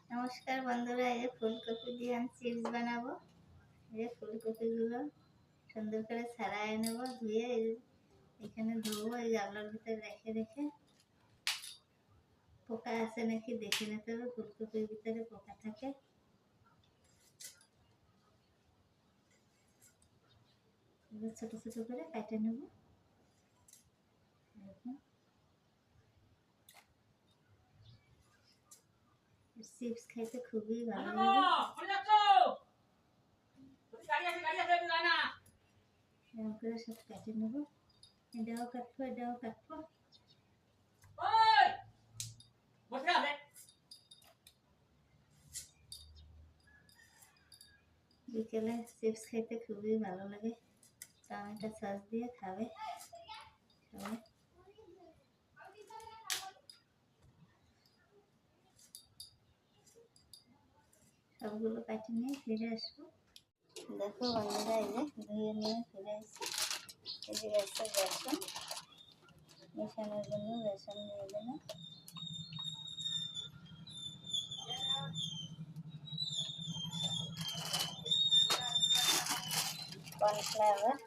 নমস্কার বন্ধুরা, এই যে ফুলকপি দিয়ে আমি চিপস বানাবো। এই যে ফুলকপিগুলো সুন্দর করে ছাড়াই নেব, ধুয়ে এখানে ধোবো। এই গামলার ভিতরে রেখে রেখে পোকা আছে নাকি দেখে নিতে হবে। ফুলকপির ভিতরে পোকা থাকে। ছোট ছোট করে কেটে নেব। চিপস খাইতে খুবই ভালো লাগে। এরকম করে সব কেটে নেব। এটাও কাটবো, এটাও কাটবো। বিকেলে চিপস খাইতে খুবই ভালো লাগে। টমেটো সস দিয়ে খাবে সবাই। সবগুলো কাটে নিয়ে ফিরে আসবো। দেখো বন্ধুরা, এই যে ধুয়ে নিয়ে ফিরে আসছি। এই যে বেসন মেশানোর জন্য বেসন দিয়ে দিলাম। কর্নফ্লাওয়ার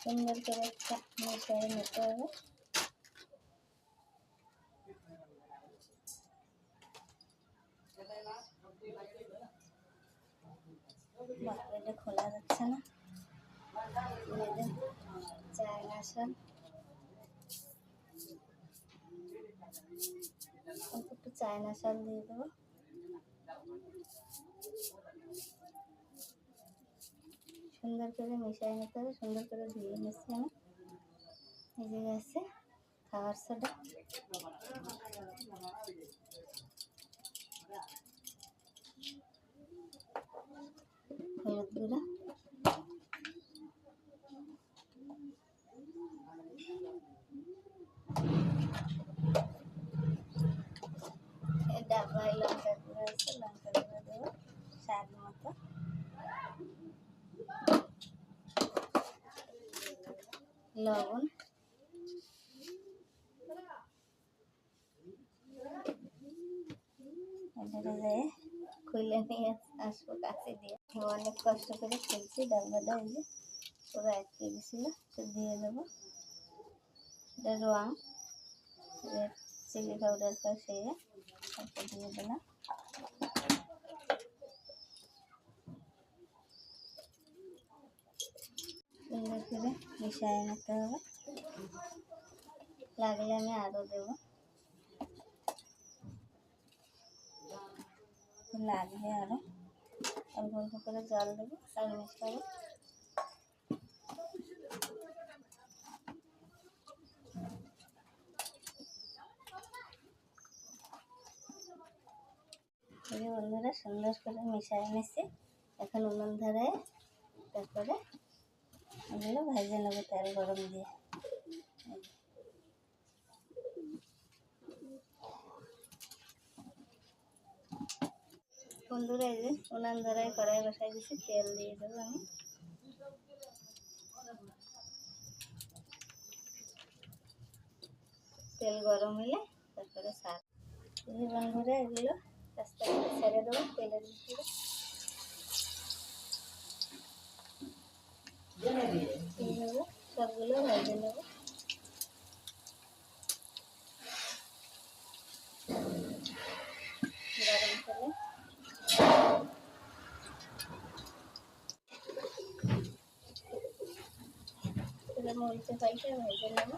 সুন্দর করে মিশিয়ে নিতে হবে। এটা খোলা যাচ্ছে না। চায়না সল, একটু চায়না সল দিয়ে দেবো। সুন্দর করে মিশিয়ে নিতে হবে। সুন্দর করে ধুয়ে নিচ্ছি আমি। এই যে আছে খাবার সোডা, হলুদ গুঁড়ো, ডাব্বায় লঙ্কা গুঁড়ো আছে, লঙ্কা গুঁড়ো দেবো স্বাদ মতো। লবণ, খুলে নিয়ে আসবো কাছে দিয়ে। অনেক কষ্ট করে খুলছি। ডাব্বাটা এই যে পুরো আটকে গেছিল, দিয়ে দেবো। এটা রং রেড চিলি পাউডার কষিয়ে তারপর দিয়ে দিলাম। সুন্দর করে মিশিয়ে নিতে হবে। লাগলে আমি আরও দেবো, লাগলে আরও অল্প অল্প করে জল দেবো আর মিশাবো। এই বন্ধুরা সুন্দর করে মিশিয়ে নিচ্ছি। এখন উনুন ধরায় তারপরে এগুলো ভেজে নেবো তেল গরম দিয়ে। বন্ধুরা এই যে উনান ধরায় কড়াই বসাই দিচ্ছি, তেল দিয়ে দেবো আমি। তেল গরম হলে তারপরে শাক। এই বন্ধুরা এগুলো আস্তে আস্তে ছেড়ে দেবো তেলের ভিতরে। এইভাবে সবগুলো ভেজে নেবো। গরম তেলে মরিচে পাইতে ভেজে নেবো।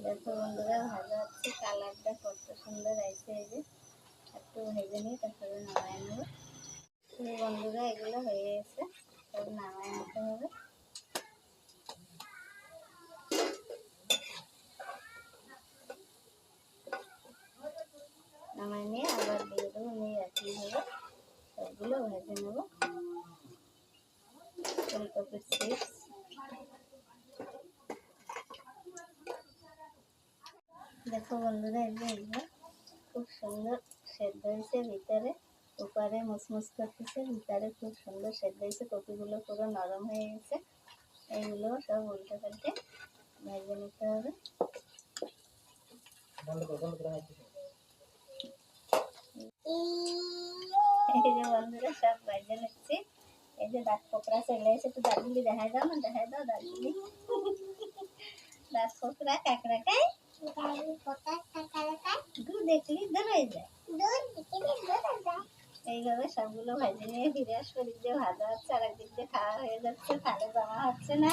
দেখো বন্ধুরা ভাজা হচ্ছে, কালারটা কত সুন্দর আসছে। এই যে একটু ভেজে নিয়ে তারপরে নামায় নেবো। বন্ধুরা এগুলো হয়ে গেছে, তবে নামায় নিতে হবে। নামায় নিয়ে আবার দিয়ে দেবো। নিয়ে একইভাবে সবগুলো ভেজে নেবো। ফুলকপির চিপস দেখো বন্ধুরা, এগুলো খুব সুন্দর সেদ্ধ হয়েছে। ভিতরে উপরে মুসমুস করতেছে, ভিতরে খুব সুন্দর সেদ্ধ হয়েছে। কপিগুলো পুরো নরম হয়ে গেছে। এইগুলো সব উল্টে পাল্টে ভেজে নিতে হবে। এই যে বন্ধুরা সব ভেজে নিচ্ছি। এই যে দাঁত পোকরা চলে এসে, একটু দাঁতগুলি দেখাই দাও না, দেখাই দাও দাঁতগুলি। দাঁত পোকরা কাঁকড়া খায়, দূর দেখলি দূর হয়ে যায়। এইভাবে সবগুলো ভেজে নিয়ে ফিরে আসবো। দিক দিয়ে ভাজা হচ্ছে আর একদিক দিয়ে খাওয়া হয়ে যাচ্ছে, তাহলে জমা হচ্ছে না।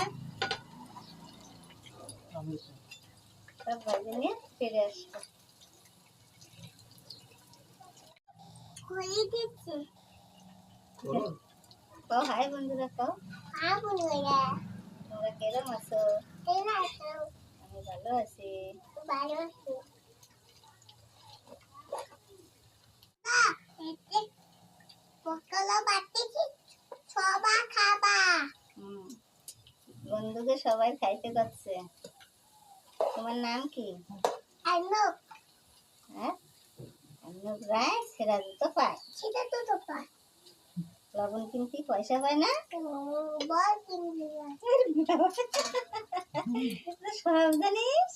সব ভেজে নিয়ে ফিরে আসবো। কও হাই বন্ধুরা, কও তোমরা কেরম আছো? আমি ভালো আছি। বন্ধুকে সবাই খাইতে পাচ্ছে। তোমার নাম কি? হ্যাঁ, অর্ণব রায়। সেরাজু তো পায়, লবণ কিনতে পয়সা পায় না। সব জানিস।